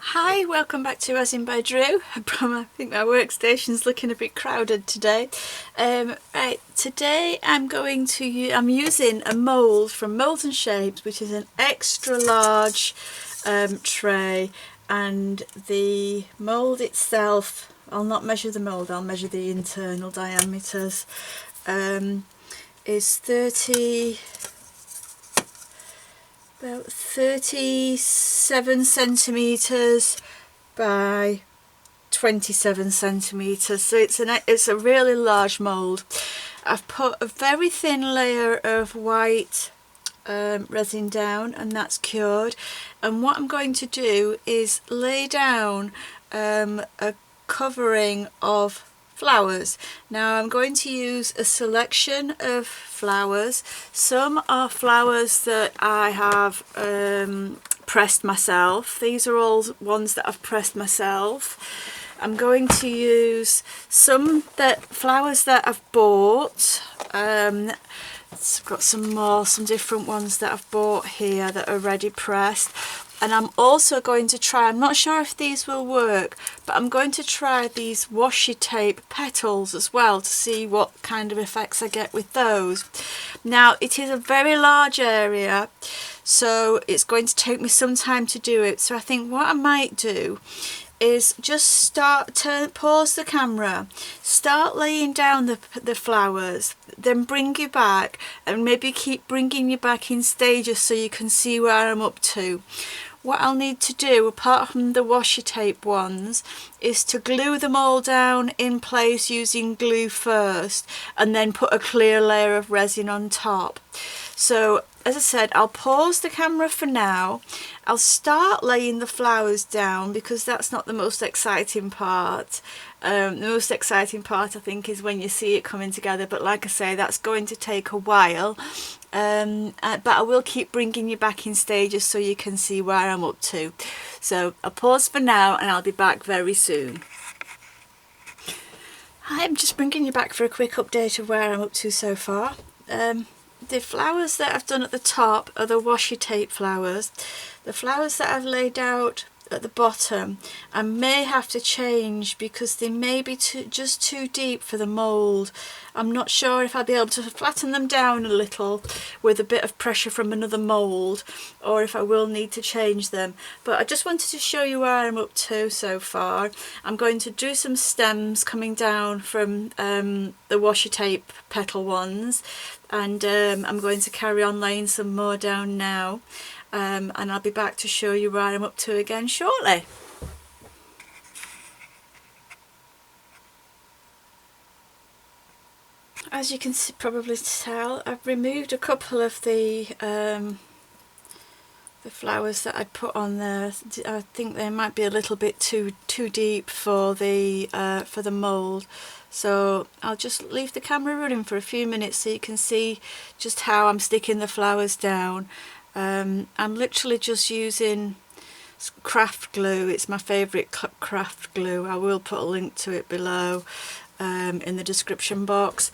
Hi, welcome back to Resin by Drew. I think my workstation's looking a bit crowded today. Right, today I'm using a mould from Moulds and Shapes, which is an extra large tray, and the mould itself, I'll not measure the mould, I'll measure the internal diameters, is 37 centimetres by 27 centimetres, so it's a really large mould. I've put a very thin layer of white resin down, and that's cured, and what I'm going to do is lay down a covering of flowers. Now I'm going to use a selection of flowers. Some are flowers that I have pressed myself. These are all ones that I've pressed myself. I'm going to use some flowers that I've bought. I've got some different ones that I've bought here that are ready pressed. And I'm also going to try, I'm not sure if these will work, but I'm going to try these washi tape petals as well to see what kind of effects I get with those. Now it is a very large area, so it's going to take me some time to do it. So I think what I might do is just pause the camera, start laying down the flowers, then bring you back, and maybe keep bringing you back in stages so you can see where I'm up to. What I'll need to do, apart from the washi tape ones, is to glue them all down in place using glue first, and then put a clear layer of resin on top. So as I said, I'll pause the camera for now. I'll start laying the flowers down because that's not the most exciting part. The most exciting part, I think, is when you see it coming together, but like I say, that's going to take a while. But I will keep bringing you back in stages so you can see where I'm up to. So I'll pause for now and I'll be back very soon. I'm just bringing you back for a quick update of where I'm up to so far. The flowers that I've done at the top are the washi tape flowers. The flowers that I've laid out at the bottom I may have to change because they may be just too deep for the mould. I'm not sure if I'll be able to flatten them down a little with a bit of pressure from another mould, or if I will need to change them. But I just wanted to show you where I'm up to so far. I'm going to do some stems coming down from the washi tape petal ones, and I'm going to carry on laying some more down now. And I'll be back to show you where I'm up to again shortly. As you can probably tell, I've removed a couple of the flowers that I'd put on there. I think they might be a little bit too deep for the mould. So I'll just leave the camera running for a few minutes so you can see just how I'm sticking the flowers down. I'm literally just using craft glue. It's my favourite craft glue. I will put a link to it below in the description box,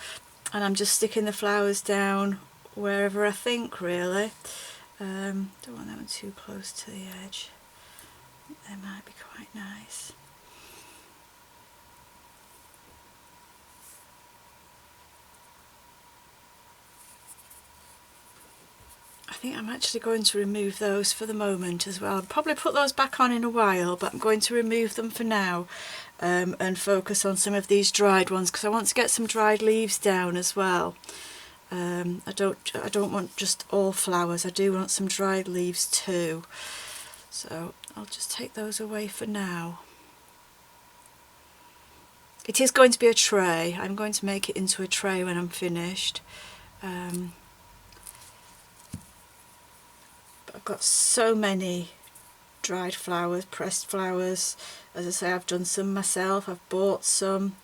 and I'm just sticking the flowers down wherever I think, really. Don't want that one too close to the edge. They might be quite nice. I think I'm actually going to remove those for the moment as well. I'll probably put those back on in a while, but I'm going to remove them for now and focus on some of these dried ones because I want to get some dried leaves down as well. I don't want just all flowers, I do want some dried leaves too. So I'll just take those away for now. It is going to be a tray. I'm going to make it into a tray when I'm finished. I've got so many dried flowers, pressed flowers. As I say, I've done some myself, I've bought some.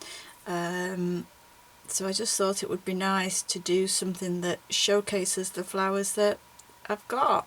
So I just thought it would be nice to do something that showcases the flowers that I've got.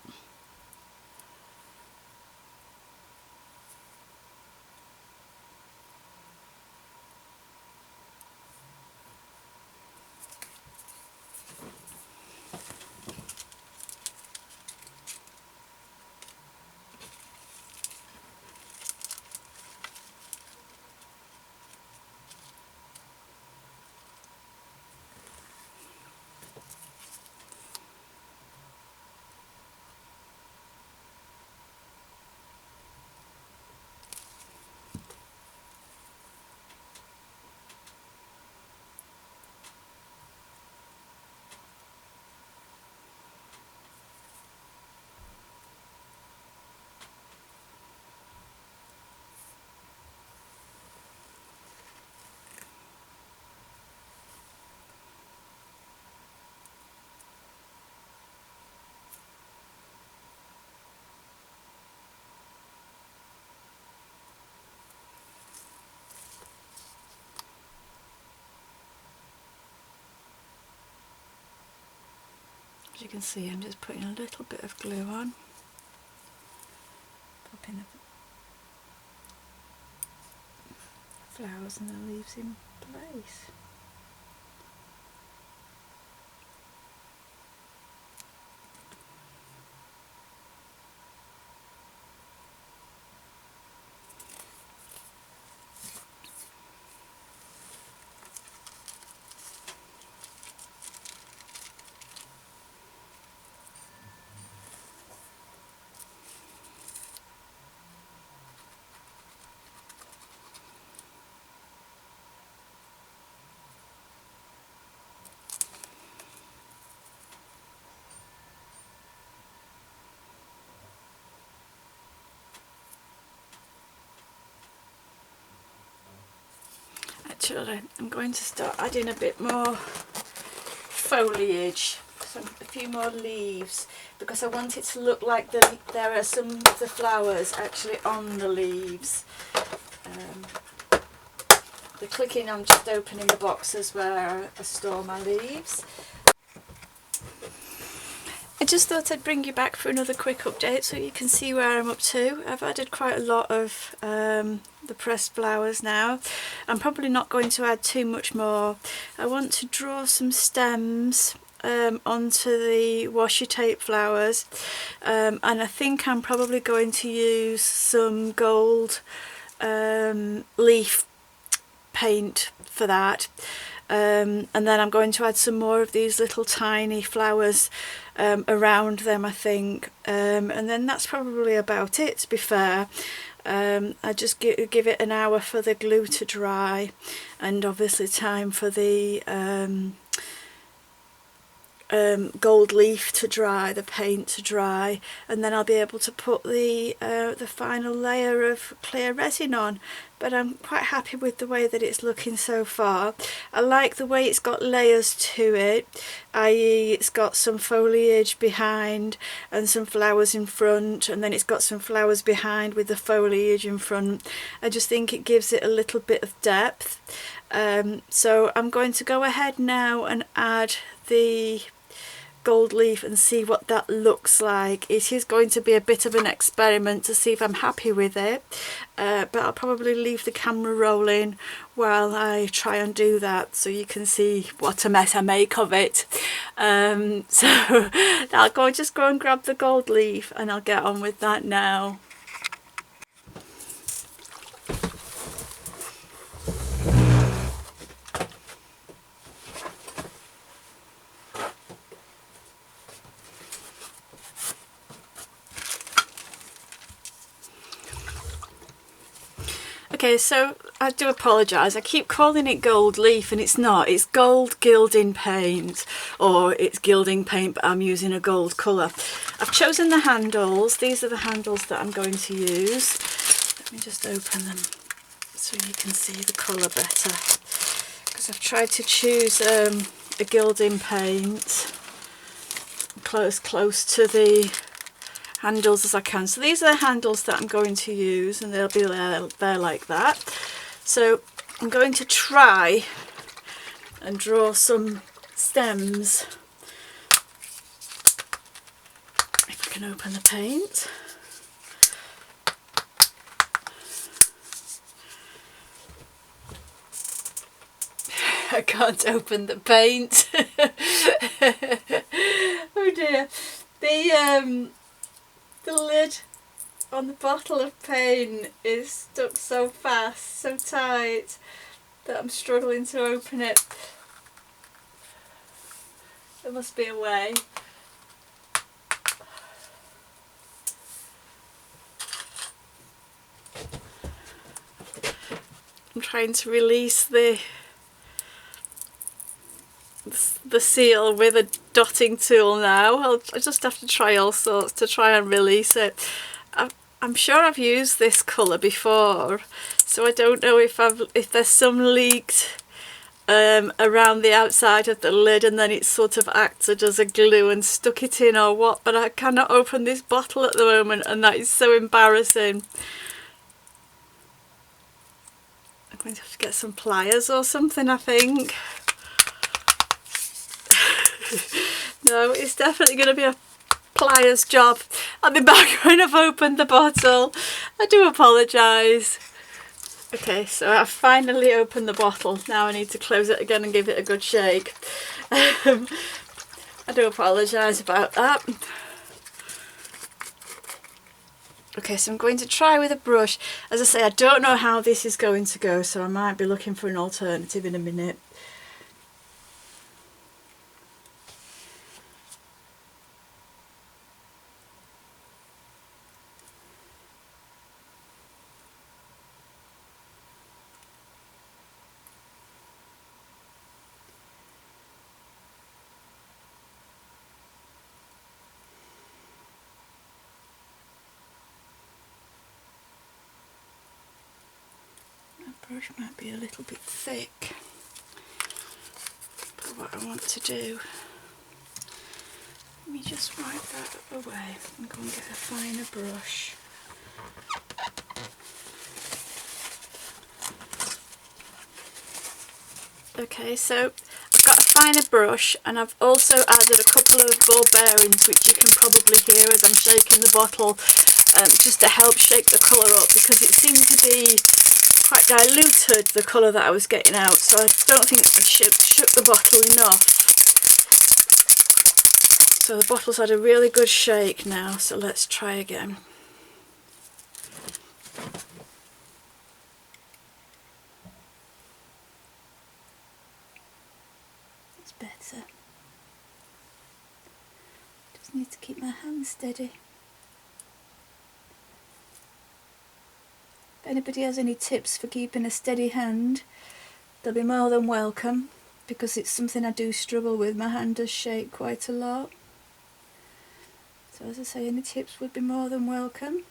As you can see, I'm just putting a little bit of glue on, popping the flowers and the leaves in place. Actually, I'm going to start adding a bit more foliage, a few more leaves, because I want it to look like there are some of the flowers actually on the leaves. The clicking, I'm just opening the boxes where I store my leaves. I just thought I'd bring you back for another quick update so you can see where I'm up to. I've added quite a lot of the pressed flowers now. I'm probably not going to add too much more. I want to draw some stems onto the washi tape flowers, and I think I'm probably going to use some gold leaf paint for that. And then I'm going to add some more of these little tiny flowers around them, I think, and then that's probably about it, to be fair. I just give it an hour for the glue to dry, and obviously time for the gold leaf to dry, the paint to dry, and then I'll be able to put the final layer of clear resin on. But I'm quite happy with the way that it's looking so far. I like the way it's got layers to it, i.e. it's got some foliage behind and some flowers in front, and then it's got some flowers behind with the foliage in front. I just think it gives it a little bit of depth. So I'm going to go ahead now and add the gold leaf and see what that looks like. It is going to be a bit of an experiment to see if I'm happy with it, but I'll probably leave the camera rolling while I try and do that so you can see what a mess I make of it. So I'll just go and grab the gold leaf and I'll get on with that now. Okay, so I do apologise, I keep calling it gold leaf and it's not, it's gold gilding paint, or it's gilding paint but I'm using a gold colour. I've chosen the handles, these are the handles that I'm going to use. Let me just open them so you can see the colour better, because I've tried to choose a gilding paint close to the handles as I can. So these are the handles that I'm going to use, and they'll be there like that. So I'm going to try and draw some stems, if I can open the paint. I can't open the paint. Oh dear. The lid on the bottle of paint is stuck so fast, so tight, that I'm struggling to open it. There must be a way. I'm trying to release the seal with a dotting tool now. I'll just have to try all sorts to try and release it. I'm sure I've used this colour before, so I don't know if there's some leaked around the outside of the lid and then it sort of acted as a glue and stuck it in or what, but I cannot open this bottle at the moment and that is so embarrassing. I'm going to have to get some pliers or something, I think. No, it's definitely going to be a pliers job. I'll be back when I've opened the bottle. I do apologise. Okay, so I've finally opened the bottle. Now I need to close it again and give it a good shake. I do apologise about that. Okay, so I'm going to try with a brush. As I say, I don't know how this is going to go, so I might be looking for an alternative in a minute. Brush might be a little bit thick, but what I want to do, let me just wipe that away and go and get a finer brush. Okay, so I've got a finer brush, and I've also added a couple of ball bearings, which you can probably hear as I'm shaking the bottle, just to help shake the colour up, because it seemed to be quite diluted, the colour that I was getting out, so I don't think I shook the bottle enough. So the bottle's had a really good shake now, so let's try again. That's better. Just need to keep my hand steady. If anybody has any tips for keeping a steady hand, they'll be more than welcome, because it's something I do struggle with. My hand does shake quite a lot. So as I say, any tips would be more than welcome.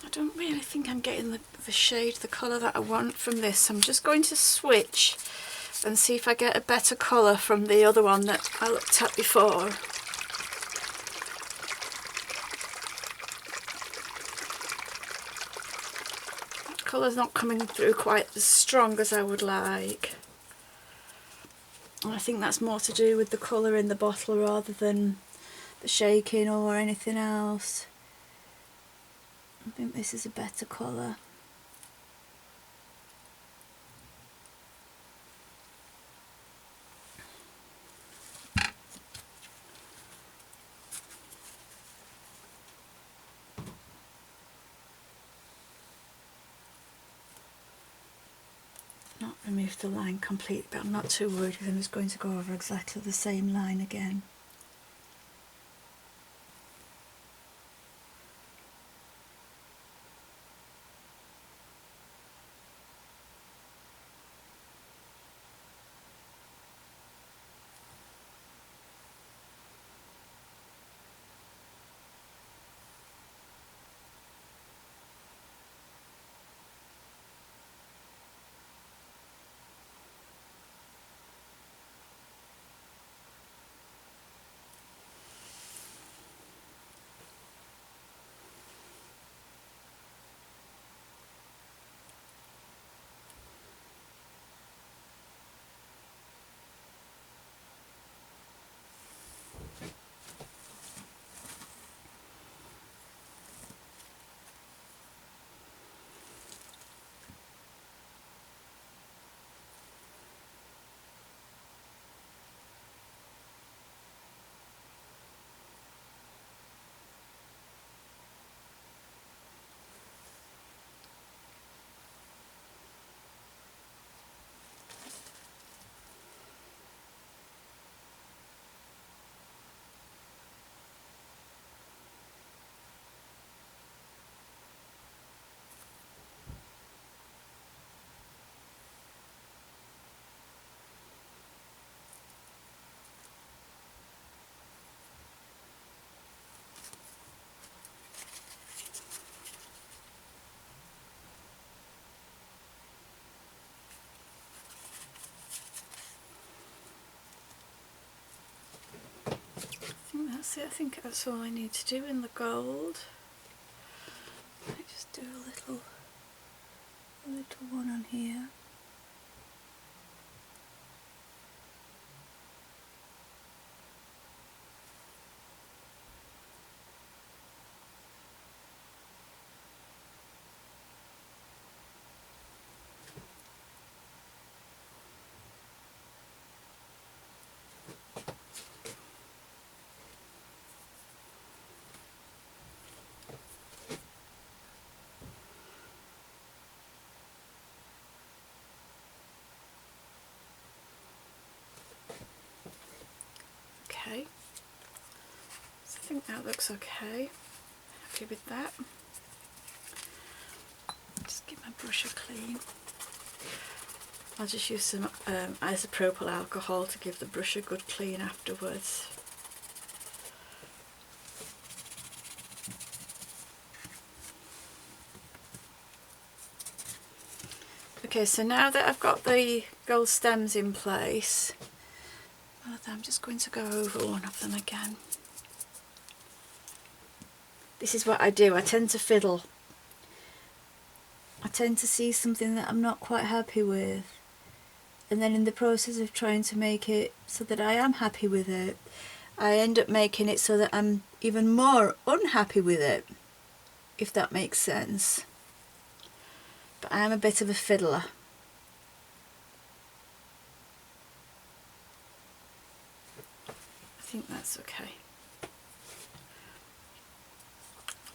I don't really think I'm getting the shade, the colour that I want from this. I'm just going to switch and see if I get a better colour from the other one that I looked at before. That colour's not coming through quite as strong as I would like. And I think that's more to do with the colour in the bottle rather than the shaking or anything else. I think this is a better colour. Not removed the line completely, but I'm not too worried because I'm just going to go over exactly the same line again. that's it. I think that's all I need to do in the gold. I just do a little one on here. Okay, so I think that looks okay. Happy with that. Just give my brush a clean. I'll just use some isopropyl alcohol to give the brush a good clean afterwards. Okay, so now that I've got the gold stems in place, I'm just going to go over one of them again. This is what I do. I tend to fiddle. I tend to see something that I'm not quite happy with, and then in the process of trying to make it so that I am happy with it, I end up making it so that I'm even more unhappy with it, if that makes sense. But I am a bit of a fiddler. I think that's okay.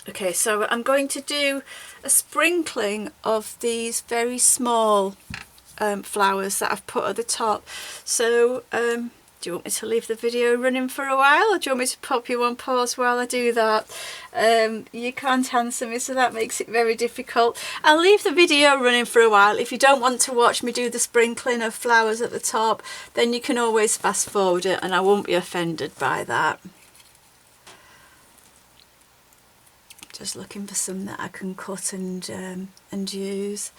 Okay, so I'm going to do a sprinkling of these very small flowers that I've put at the top. So do you want me to leave the video running for a while, or do you want me to pop you on pause while I do that? You can't answer me, so that makes it very difficult. I'll leave the video running for a while. If you don't want to watch me do the sprinkling of flowers at the top, then you can always fast forward it and I won't be offended by that. Just looking for some that I can cut and use,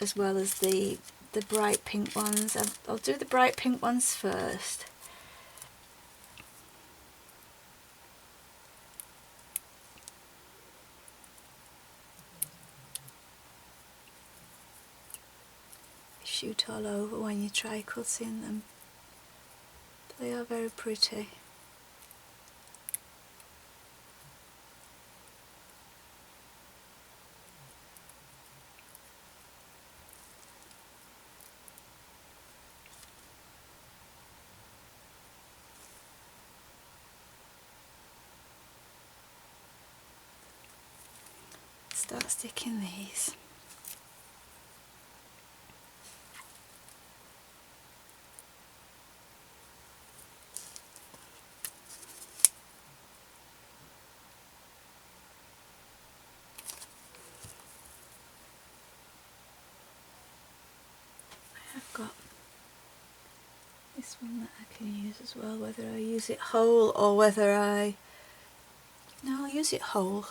as well as the bright pink ones. I'll do the bright pink ones first. Shoot all over when you try cutting them. They are very pretty. Start sticking these. I've got this one that I can use as well, whether I use it whole or whether no, I'll use it whole.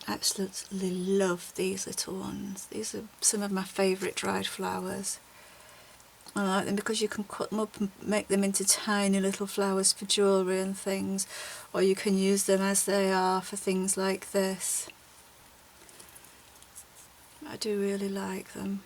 Absolutely love these little ones. These are some of my favourite dried flowers. I like them because you can cut them up and make them into tiny little flowers for jewellery and things, or you can use them as they are for things like this. I do really like them.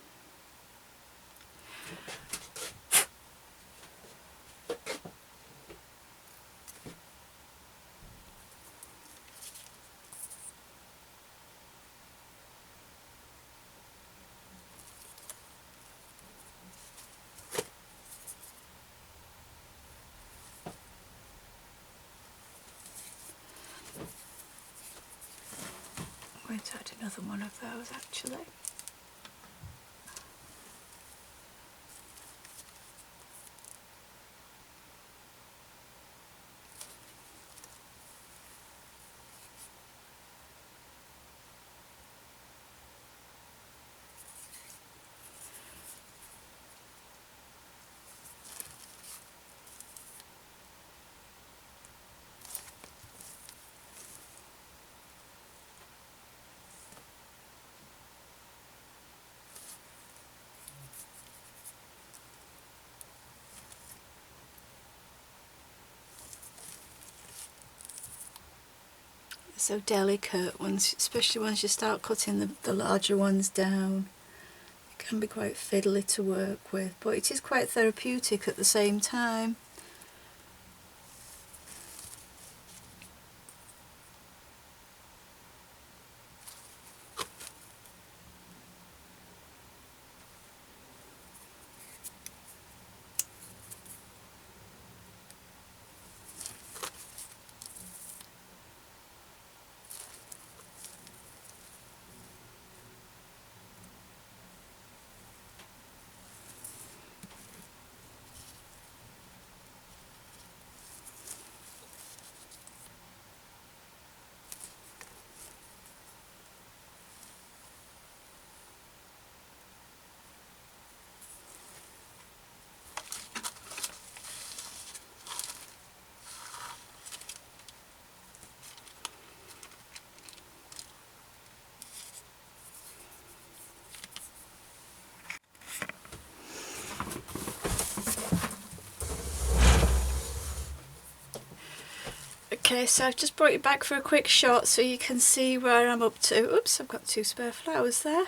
I'm going to add another one of those actually. so delicate, especially once you start cutting the larger ones down. It can be quite fiddly to work with, but it is quite therapeutic at the same time. Okay, so I've just brought you back for a quick shot so you can see where I'm up to. Oops, I've got 2 spare flowers there.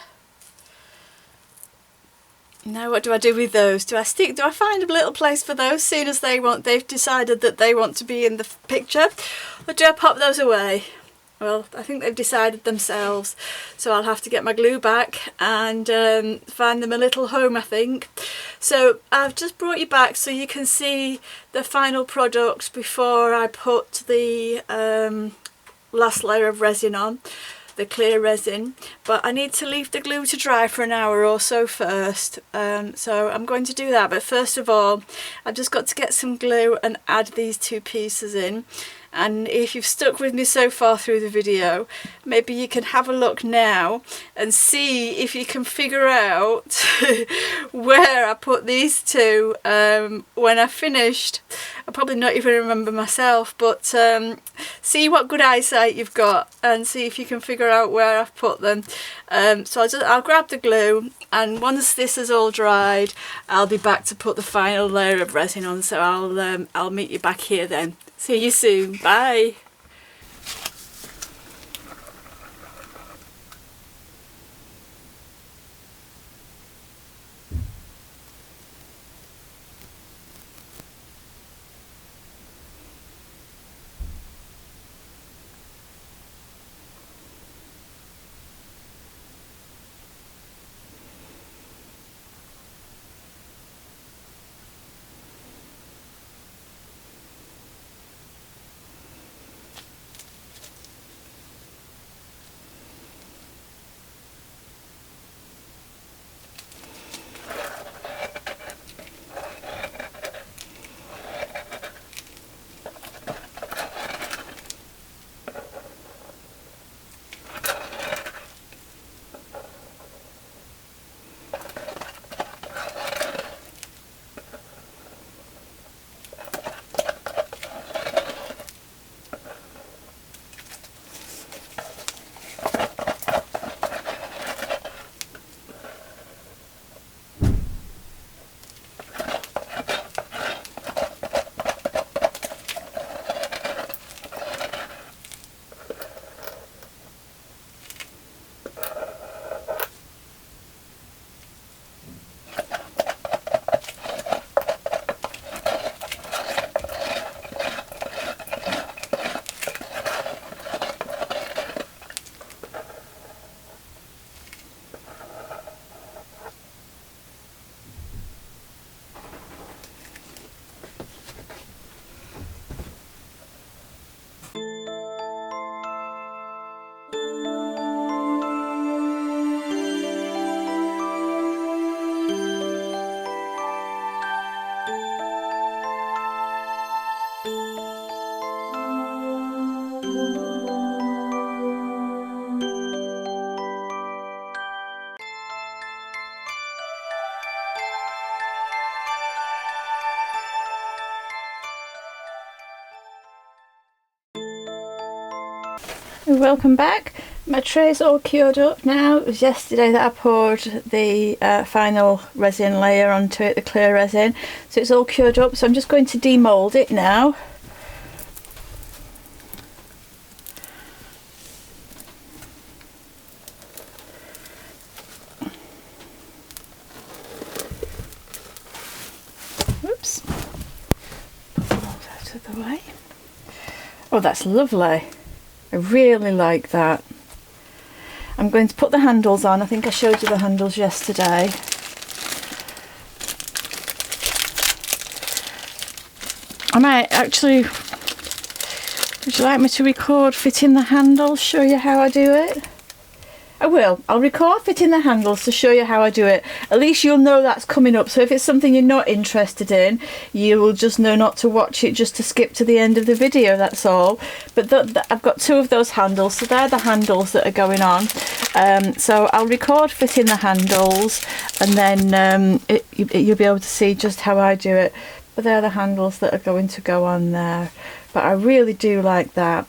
Now what do I do with those? Do I find a little place for those, seeing as they've decided that they want to be in the picture? Or do I pop those away? Well, I think they've decided themselves, so I'll have to get my glue back and find them a little home, I think. So I've just brought you back so you can see the final product before I put the last layer of resin on, the clear resin, but I need to leave the glue to dry for an hour or so first, so I'm going to do that. But first of all, I've just got to get some glue and add these 2 pieces in. And if you've stuck with me so far through the video, maybe you can have a look now and see if you can figure out where I put these 2 when I finished. I probably not even remember myself, but see what good eyesight you've got and see if you can figure out where I've put them. So I'll grab the glue, and once this is all dried, I'll be back to put the final layer of resin on. So I'll meet you back here then. See you soon. Bye. Welcome back. My tray's all cured up now. It was yesterday that I poured the final resin layer onto it, the clear resin, so it's all cured up. So I'm just going to demold it now. Oh, that's lovely. I really like that. I'm going to put the handles on. I think I showed you the handles yesterday. I might actually, would you like me to record fitting the handles, show you how I do it? I will. I'll record fitting the handles to show you how I do it. At least you'll know that's coming up. So if it's something you're not interested in, you will just know not to watch it, just to skip to the end of the video, that's all. But I've got 2 of those handles, so they're the handles that are going on. So I'll record fitting the handles, and then you'll be able to see just how I do it. But they're the handles that are going to go on there. But I really do like that.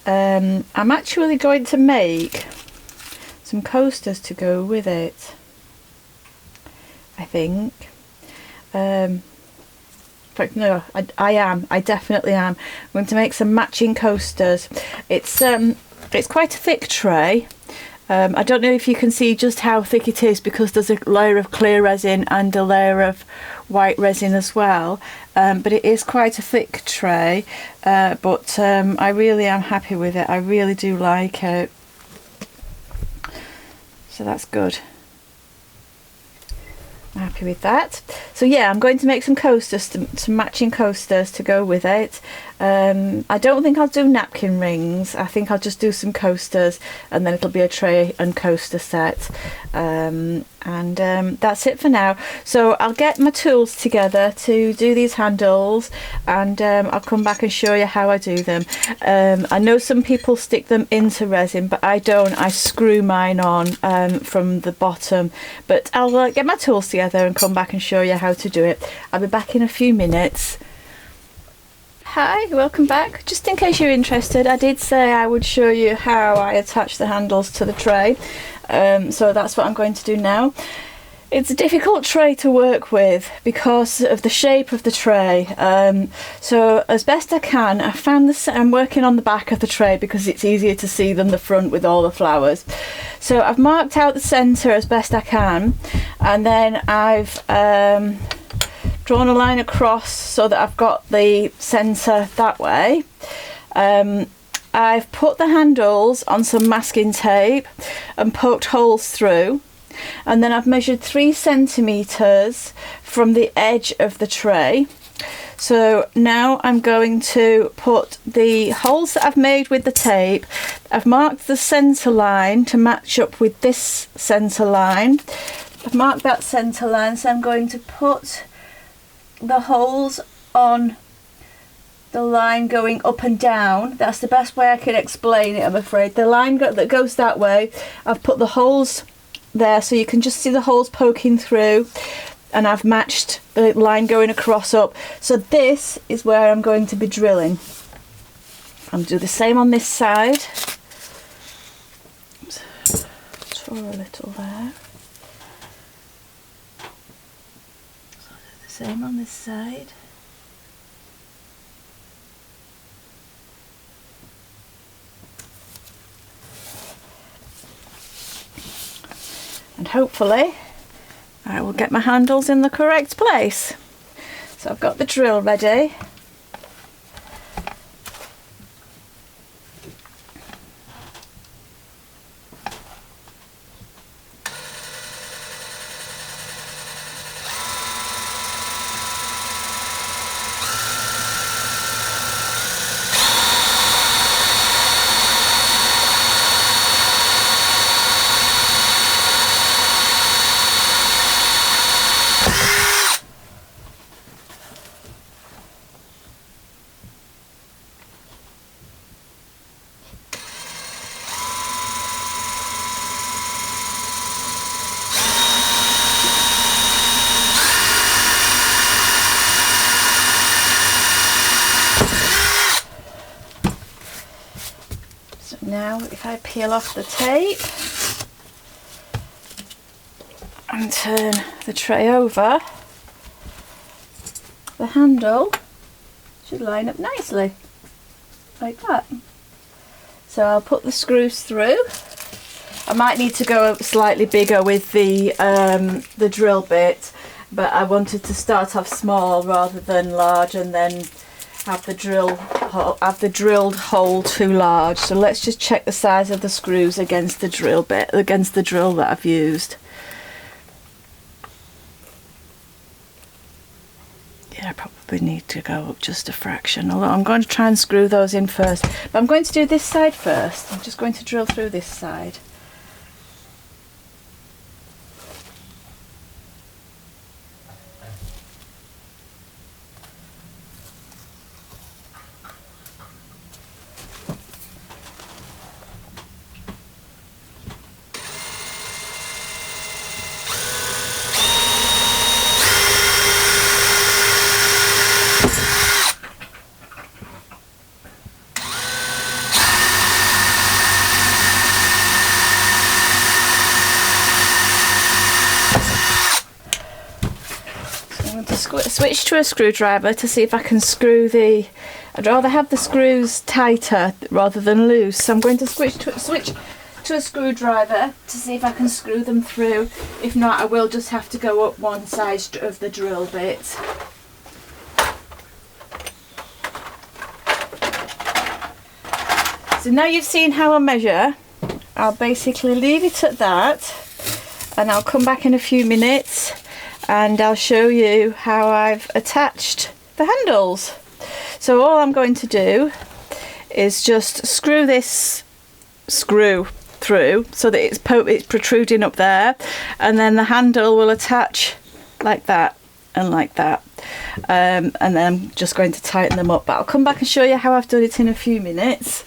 I'm actually going to make some coasters to go with it, I think. In fact, no, I definitely am. I'm going to make some matching coasters. It's quite a thick tray. I don't know if you can see just how thick it is, because there's a layer of clear resin and a layer of white resin as well, but it is quite a thick tray, but I really am happy with it. I really do like it. So that's good. I'm happy with that. So yeah, I'm going to make some coasters, some matching coasters to go with it. I don't think I'll do napkin rings. I think I'll just do some coasters, and then it'll be a tray and coaster set. That's it for now. So I'll get my tools together to do these handles, and I'll come back and show you how I do them. I know some people stick them into resin, but I don't. I screw mine on from the bottom. But I'll get my tools together and come back and show you how to do it. I'll be back in a few minutes. Hi, welcome back. Just in case you're interested, I did say I would show you how I attach the handles to the tray, so that's what I'm going to do now. It's a difficult tray to work with because of the shape of the tray, so as best I can, I found I'm working on the back of the tray because it's easier to see than the front with all the flowers. So I've marked out the centre as best I can, and then I've drawn a line across so that I've got the centre that way. I've put the handles on some masking tape and poked holes through, and then I've measured 3 centimetres from the edge of the tray. So now I'm going to put the holes that I've made with the tape. I've marked the centre line to match up with this centre line. I've marked that centre line, so I'm going to put the holes on the line going up and down. That's the best way I can explain it, I'm afraid. The line that goes that way, I've put the holes there so you can just see the holes poking through, and I've matched the line going across up. So this is where I'm going to be drilling. I'll do the same on this side. Oops. Draw a little there. Same on this side. And hopefully I will get my handles in the correct place. So I've got the drill ready. Now if I peel off the tape and turn the tray over, the handle should line up nicely like that. So I'll put the screws through. I might need to go slightly bigger with the drill bit, but I wanted to start off small rather than large and then have the drill have the drilled hole too large. So let's just check the size of the screws against the drill bit, against the drill that I've used. Yeah, I probably need to go up just a fraction. Although I'm going to try and screw those in first. But I'm going to do this side first. I'm just going to drill through this side. Switch to a screwdriver to see if I can screw I'd rather have the screws tighter rather than loose, so I'm going to switch to a screwdriver to see if I can screw them through. If not, I will just have to go up one side of the drill bit. So now you've seen how I measure, I'll basically leave it at that, and I'll come back in a few minutes and I'll show you how I've attached the handles. So all I'm going to do is just screw this screw through so that it's protruding up there, and then the handle will attach like that and like that, and then I'm just going to tighten them up, but I'll come back and show you how I've done it in a few minutes.